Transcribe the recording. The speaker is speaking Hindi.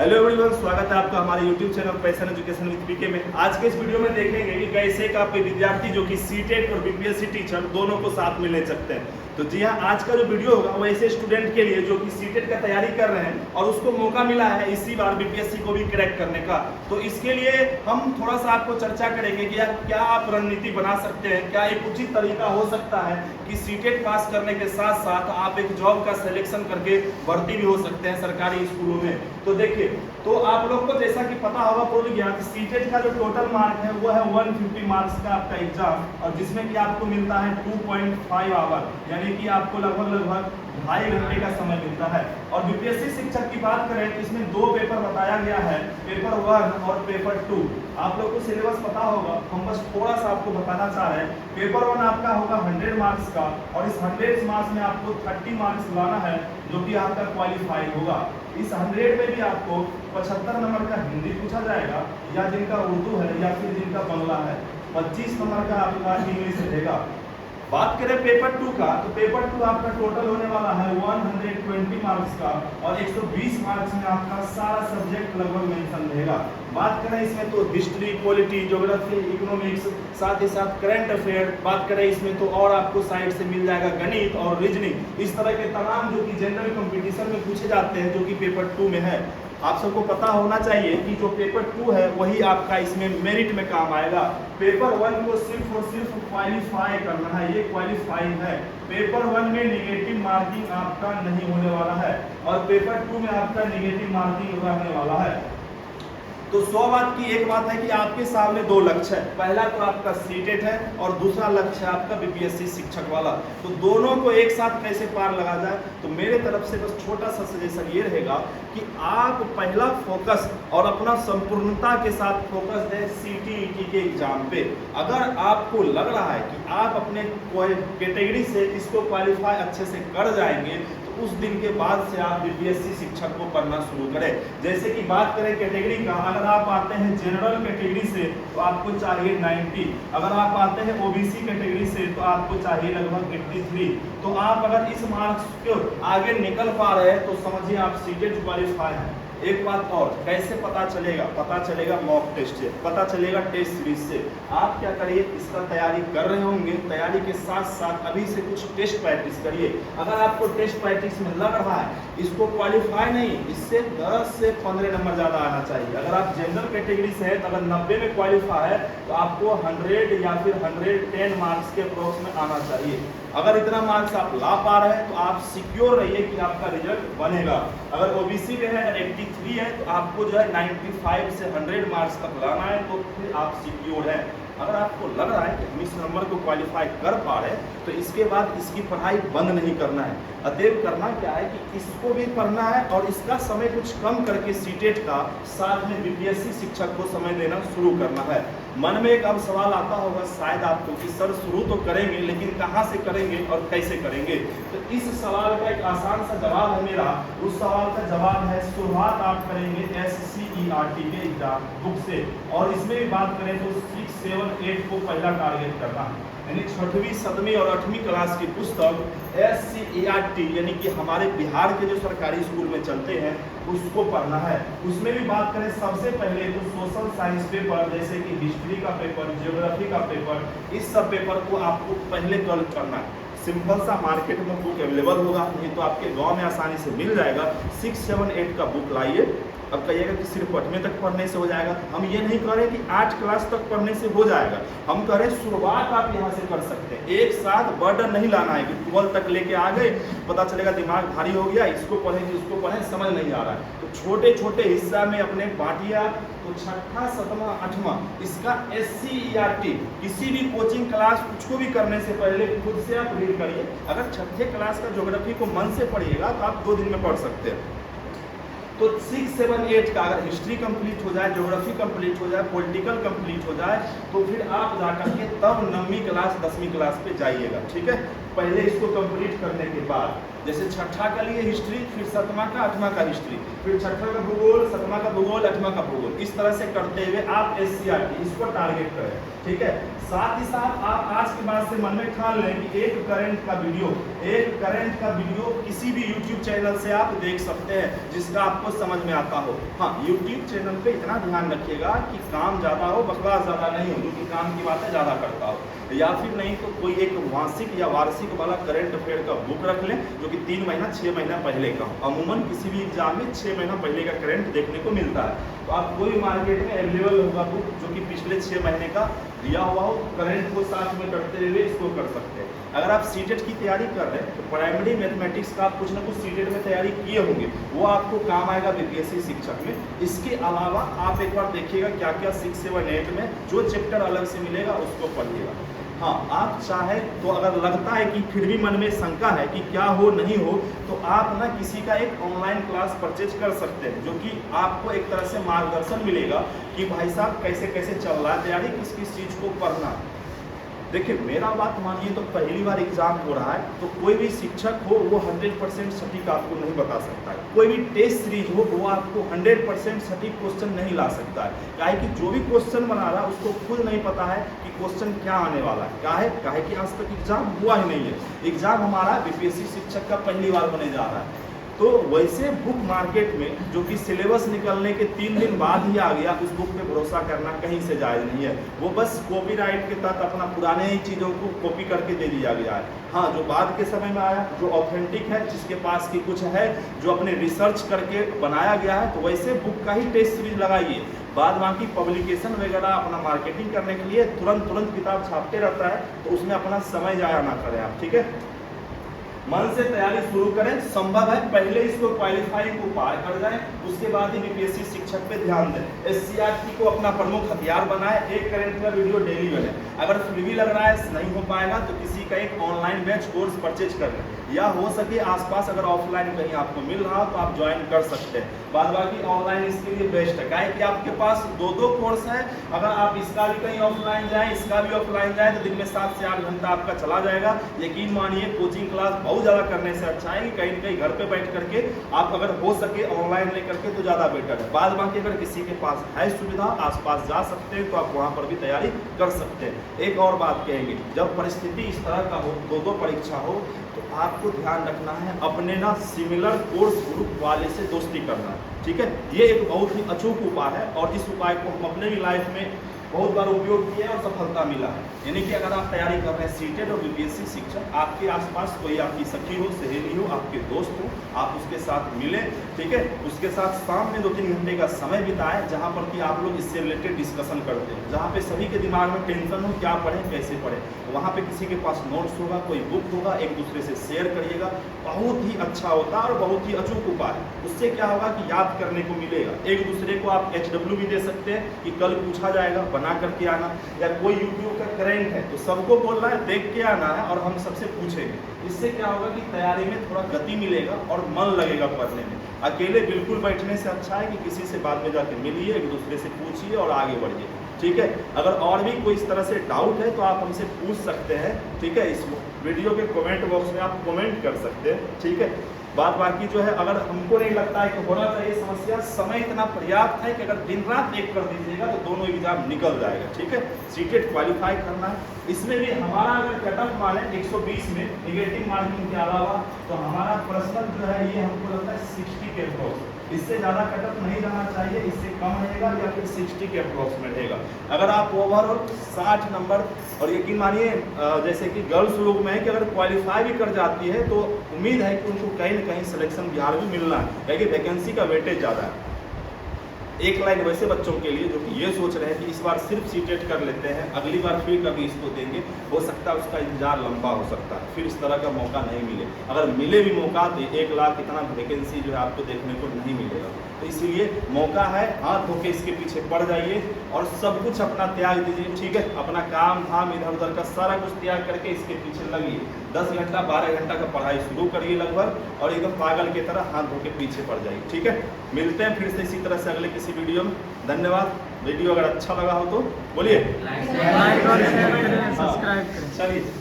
हेलो एवरीवन, स्वागत है आपका हमारे YouTube channel passion education with PK में। आज के इस वीडियो में देखेंगे कि कैसे का विद्यार्थी जो कि सीटेट और बीपीएससी टीचर दोनों को साथ में ले सकते हैं। तो जी हाँ, आज का जो वीडियो होगा वो ऐसे स्टूडेंट के लिए जो कि सीटेट का तैयारी कर रहे हैं और उसको मौका मिला है इसी बार बीपीएससी को भी क्रैक करने का। तो इसके लिए हम थोड़ा सा आपको चर्चा करेंगे कि क्या आप रणनीति बना सकते हैं, क्या एक उचित तरीका हो सकता है कि सीटेट पास करने के साथ साथ आप एक जॉब का सिलेक्शन करके भर्ती भी हो सकते हैं सरकारी स्कूलों में। तो देखिए, तो आप लोग को जैसा कि पता होगा पूर्व ज्ञान कि सीटेट का जो टोटल मार्क है वो है 150 मार्क्स का आपका एग्जाम, और जिसमें कि आपको मिलता है 2.5 आवर, यानी कि आपको लगभग 2.5 घंटे का समय मिलता है। और बीपीएससी शिक्षक की बात करें तो इसमें दो पेपर बताया गया है, पेपर 1 और पेपर 2। आप लोग को सिलेबस पता होगा, हम बस थोड़ा सा आपको बताना चाह रहे हैं। पेपर 1 आपका होगा 100 मार्क्स का, और इस 100 मार्क्स में आपको 30 मार्क्स लाना है जो कि आपका क्वालिफाई होगा। इस 100 में भी आपको 75 नंबर का हिंदी पूछा जाएगा, या जिनका उर्दू है या फिर जिनका बांग्ला है। 25 नंबर का आपका इंग्लिश रहेगा। बात करें पेपर 2 का, तो पेपर 2 आपका टोटल होने वाला है 120 मार्क्स का, और 120 मार्क्स में आपका सारा सब्जेक्ट लगभग मेंशन रहेगा। बात करें इसमें तो हिस्ट्री, पॉलिटी, ज्योग्राफी, इकोनॉमिक्स, साथ ही साथ करंट अफेयर। बात करें इसमें तो और आपको साइड से मिल जाएगा गणित और रीजनिंग। इस तरह के तमाम जो कि जनरल कंपटीशन में पूछे जाते हैं जो कि पेपर 2 में है। आप सबको पता होना चाहिए कि जो पेपर 2 है वही आपका इसमें मेरिट में काम आएगा। पेपर 1 को सिर्फ और सिर्फ क्वालिफाई करना है, ये क्वालिफाई है। पेपर 1 में नेगेटिव मार्किंग आपका नहीं होने वाला है, और पेपर 2 में आपका नेगेटिव मार्किंग रहने वाला है। तो 100 बात की एक बात है कि आपके सामने दो लक्ष्य है। पहला तो आपका सीटेट है और दूसरा लक्ष्य है आपका बीपीएससी शिक्षक वाला। तो दोनों को एक साथ कैसे पार लगा जाए, तो मेरे तरफ से बस छोटा सा सजेशन ये रहेगा कि आप पहला फोकस और अपना संपूर्णता के साथ फोकस दें सीटीईटी के एग्जाम पे। अगर आपको लग रहा है कि आप अपने कैटेगरी से इसको क्वालिफाई अच्छे से कर जाएंगे, उस दिन के बाद से आप बीपीएससी शिक्षक को पढ़ना शुरू करें। जैसे कि बात करें कैटेगरी का, अगर आप आते हैं जनरल कैटेगरी से तो आपको चाहिए 90, अगर आप आते हैं ओबीसी कैटेगरी से तो आपको चाहिए लगभग 83। तो आप अगर इस मार्क्स को आगे निकल पा रहे हैं तो समझिए आप सीटेट क्वालिफाई हैं। एक बात और, कैसे पता चलेगा? पता चलेगा मॉक टेस्ट से, पता चलेगा टेस्ट सीरीज से। आप क्या करिए, इसका तैयारी कर रहे होंगे, तैयारी के साथ साथ अभी से कुछ टेस्ट प्रैक्टिस करिए। अगर आपको टेस्ट प्रैक्टिस में लग रहा है इसको क्वालिफाई नहीं, इससे 10 से 15 नंबर ज़्यादा आना चाहिए। अगर आप जनरल कैटेगरी से है तो अगर 90 में क्वालिफाई है तो आपको 100 या फिर 110 मार्क्स के अप्रोक्स में आना चाहिए। अगर इतना मार्क्स आप ला पा रहे हैं तो आप सिक्योर रहिए कि आपका रिजल्ट बनेगा। अगर ओबीसी में है, अगर 83 है तो आपको जो है 95 से 100 मार्क्स तक लाना है, तो फिर आप सिक्योर हैं। अगर आपको लग रहा है कि हम इस नंबर को क्वालिफाई कर पा रहे हैं तो इसके बाद इसकी पढ़ाई बंद नहीं करना है। अतएव करना क्या है कि इसको भी पढ़ना है और इसका समय कुछ कम करके सीटेट का साथ में बीपीएससी शिक्षक को समय देना शुरू करना है। मन में एक अब सवाल आता होगा शायद आपको कि सर शुरू तो करेंगे लेकिन कहाँ से करेंगे और कैसे करेंगे। तो इस सवाल का एक आसान सा जवाब है मेरा। उस सवाल का जवाब है शुरुआत आप करेंगे SCERT के एग्जाम बुक से, और इसमें भी बात करें तो 6, 7, 8 को पहला टारगेट करना है, यानी 6वीं, 7वीं और 8वीं क्लास की पुस्तक SCERT यानी कि हमारे बिहार के जो सरकारी स्कूल में चलते हैं उसको पढ़ना है। उसमें भी बात करें सबसे पहले तो सोशल साइंस पेपर जैसे कि हिस्ट्री का पेपर, ज्योग्राफी का पेपर, इस सब पेपर को आपको पहले कलेक्ट करना है। सिंपल सा मार्केट में बुक अवेलेबल होगा, नहीं तो आपके गांव में आसानी से मिल जाएगा। 6, 7, 8 का बुक लाइए। अब कहिएगा कि सिर्फ 8वें तक पढ़ने से हो जाएगा, हम ये नहीं कह रहे कि 8 क्लास तक पढ़ने से हो जाएगा। हम कह रहे शुरुआत आप यहाँ से कर सकते हैं। एक साथ बर्डन नहीं लाना है कि 12 तक लेके आ गए, पता चलेगा दिमाग भारी हो गया, इसको पढ़ें कि उसको पढ़ें, समझ नहीं आ रहा है। तो छोटे छोटे हिस्सा में अपने बांटिया। तो 6ठा, 7वां, 8वां इसका SCERT किसी भी कोचिंग क्लास कुछ को भी करने से पहले खुद से आप रीड करिए। अगर 6थे क्लास का ज्योग्राफी को मन से पढ़िएगा तो आप 2 दिन में पढ़ सकते हैं। तो 6, 7, 8 का अगर हिस्ट्री कंप्लीट हो जाए, ज्योग्राफी कंप्लीट हो जाए, पॉलिटिकल कंप्लीट हो जाए, तो फिर आप जाकर के तब 9वीं क्लास 10वीं क्लास पे जाइएगा। ठीक है, पहले इसको कंप्लीट करने के बाद जैसे 6ठा के लिए हिस्ट्री, फिर 7वां का 8वां का हिस्ट्री, फिर 6ठा का भूगोल, 7वां का भूगोल, 8वां का भूगोल, इस तरह से करते हुए आप SCRT इसको टारगेट करें, ठीक है। साथ ही साथ आप आज के बाद से मन में ठान लें कि एक करंट का वीडियो किसी भी YouTube चैनल से आप देख सकते हैं जिसका आपको समझ में आता हो। हाँ, YouTube चैनल पे इतना ध्यान रखिएगा कि काम ज़्यादा हो, बकवास ज़्यादा नहीं हो, जो कि काम की बातें ज़्यादा करता हो, या फिर नहीं तो कोई एक मासिक या वार्षिक वाला करंट अफेयर का बुक रख लें जो कि 3 महीना 6 महीना पहले का हो। अमूमन किसी भी एग्जाम में 6 महीना पहले का करंट देखने को मिलता है, तो आप कोई मार्केट में अवेलेबल होगा बुक जो कि पिछले 6 महीने का दिया हुआ हो, करंट को साथ में करते हुए इसको कर सकते हैं। अगर आप सीटेट की तैयारी कर रहे हैं तो प्राइमरी मैथमेटिक्स का आप कुछ ना कुछ सीटेट में तैयारी किए होंगे, वो आपको काम आएगा बीपीएससी शिक्षक में। इसके अलावा आप एक बार देखिएगा क्या क्या 6, 7, 8 में जो चैप्टर अलग से मिलेगा उसको पढ़िएगा। हाँ, आप चाहे तो अगर लगता है कि फिर भी मन में शंका है कि क्या हो नहीं हो, तो आप ना किसी का एक ऑनलाइन क्लास परचेज कर सकते हैं, जो कि आपको एक तरह से मार्गदर्शन मिलेगा कि भाई साहब कैसे कैसे चल रहा है तैयारी, किस किस चीज़ को पढ़ना है। देखिए मेरा बात मानिए तो पहली बार एग्जाम हो रहा है तो कोई भी शिक्षक हो वो 100% सटीक आपको नहीं बता सकता है। कोई भी टेस्ट सीरीज हो वो आपको 100% सटीक क्वेश्चन नहीं ला सकता है, काहे कि जो भी क्वेश्चन बना रहा है उसको खुद नहीं पता है कि क्वेश्चन क्या आने वाला है। काहे कि आज तक एग्जाम हुआ ही नहीं है। एग्जाम हमारा बीपीएससी शिक्षक का पहली बार होने जा रहा है। तो वैसे बुक मार्केट में जो कि सिलेबस निकलने के 3 दिन बाद ही आ गया, उस बुक पे भरोसा करना कहीं से जायज़ नहीं है। वो बस कॉपीराइट के तहत अपना पुराने ही चीज़ों को कॉपी करके दे दिया गया है। हाँ, जो बाद के समय में आया, जो ऑथेंटिक है, जिसके पास की कुछ है, जो अपने रिसर्च करके बनाया गया है, तो वैसे बुक का ही टेस्ट सीरीज लगाइए। बाद बाकी पब्लिकेशन वगैरह अपना मार्केटिंग करने के लिए तुरंत किताब छापते रहता है, तो उसमें अपना समय जाया ना करें आप, ठीक है। मन से तैयारी शुरू करें, संभव है पहले इसको क्वालिफाई को पार कर जाएं, उसके बाद ही बीपीएससी शिक्षक पे ध्यान दें। SCRT को अपना प्रमुख हथियार बनाए, एक करंट का वीडियो डेली बने। अगर फिर भी लग रहा है नहीं हो पाएगा तो किसी का एक ऑनलाइन बैच कोर्स परचेज कर लें, या हो सके आसपास अगर ऑफलाइन कहीं आपको मिल रहा हो तो आप ज्वाइन कर सकते हैं। बाद बाकी ऑनलाइन इसके लिए बेस्ट है, काहे कि आपके पास 2 कोर्स है। अगर आप इसका भी कहीं ऑफलाइन जाएं, इसका भी ऑफलाइन जाएं, तो दिन में 7 से 8 घंटा आपका चला जाएगा। यकीन मानिए कोचिंग क्लास बहुत ज़्यादा करने से अच्छा है कि कहीं न कहीं घर पे बैठ करके आप अगर हो सके ऑनलाइन ले करके तो ज़्यादा बेटर है। बाद बाकी अगर किसी के पास है सुविधा, आसपास जा सकते हैं, तो आप वहाँ पर भी तैयारी कर सकते हैं। एक और बात कहेंगे, जब परिस्थिति इस तरह का हो, 2 परीक्षा हो, तो आपको ध्यान रखना है अपने ना सिमिलर कोर्स ग्रुप वाले से दोस्ती करना है, ठीक है। ये एक बहुत ही अचूक उपाय है और इस उपाय को हम अपने भी लाइफ में बहुत बार उपयोग किया है और सफलता मिला है। यानी कि अगर आप तैयारी कर रहे हैं सीटेट और बीपीएससी शिक्षक, आपके आसपास कोई आपकी सखी हो, सहेली हो, आपके दोस्त हो, आप उसके साथ मिलें, ठीक है। उसके साथ शाम में 2-3 घंटे का समय बिताएं, जहाँ पर कि आप लोग इससे रिलेटेड डिस्कशन करते हैं, जहाँ पे सभी के दिमाग में टेंशन हो क्या पढ़ें कैसे पढ़ें। वहाँ पे किसी के पास नोट्स होगा, कोई बुक होगा, एक दूसरे से शेयर करिएगा। बहुत ही अच्छा होता है और बहुत ही अचूक उपाय है। उससे क्या होगा कि याद करने को मिलेगा। एक दूसरे को आप HW भी दे सकते हैं कि कल पूछा जाएगा, बना करके आना। या कोई यूट्यूब का करंट है तो सबको बोलना है, देख के आना है और हम सबसे पूछेंगे। इससे क्या होगा कि तैयारी में थोड़ा गति मिलेगा और मन लगेगा पढ़ने में। अकेले बिल्कुल बैठने से अच्छा है कि किसी से बाद में जाके मिलिए, एक दूसरे से पूछिए और आगे बढ़िए, ठीक है। अगर और भी कोई इस तरह से डाउट है तो आप हमसे पूछ सकते हैं, ठीक है। इस वीडियो के कमेंट बॉक्स में आप कमेंट कर सकते हैं, ठीक है। बात बाकी जो है, अगर हमको नहीं लगता है कि होना चाहिए समस्या, समय इतना पर्याप्त है कि अगर दिन रात एक कर दीजिएगा तो दोनों एग्जाम निकल जाएगा, ठीक है। सीटेट क्वालिफाई करना है। इसमें भी हमारा अगर कटअप माने 120 में निगेटिव मार्किंग के अलावा, तो हमारा पर्सनल जो है ये हमको लगता है 60 के अप्रोक्स। इससे ज़्यादा कटअप नहीं रहना चाहिए, इससे कम रहेगा या फिर 60 के अप्रोक्स में रहेगा। अगर आप ओवरऑल 60 नंबर, और यकीन मानिए जैसे कि गर्ल्स लोग में है कि अगर क्वालिफाई भी कर जाती है तो उम्मीद है कि उनको कहीं ना कहीं सिलेक्शन बिहार में मिलना है, क्योंकि वैकेंसी का वेटेज ज़्यादा है। एक लाइन वैसे बच्चों के लिए जो कि ये सोच रहे हैं कि इस बार सिर्फ सीटेट कर लेते हैं, अगली बार फिर कभी इसको देंगे, हो सकता है उसका इंतजार लंबा हो सकता है, फिर इस तरह का मौका नहीं मिले। अगर मिले भी मौका तो 1 लाख इतना वैकेंसी जो है आपको देखने को नहीं मिलेगा। तो इसीलिए मौका है, हाथ धो के इसके पीछे पड़ जाइए और सब कुछ अपना त्याग दीजिए, ठीक है। अपना काम धाम इधर उधर का सारा कुछ त्याग करके इसके पीछे लगिए। 10 घंटा 12 घंटा का पढ़ाई शुरू करिए लगभग, और एकदम पागल की तरह हाथ धो के पीछे पड़ जाइए, ठीक है। मिलते हैं फिर से इसी तरह से अगले किसी वीडियो में। धन्यवाद। वीडियो अगर अच्छा लगा हो तो बोलिए, लाइक और शेयर करें, सब्सक्राइब करें। चलिए।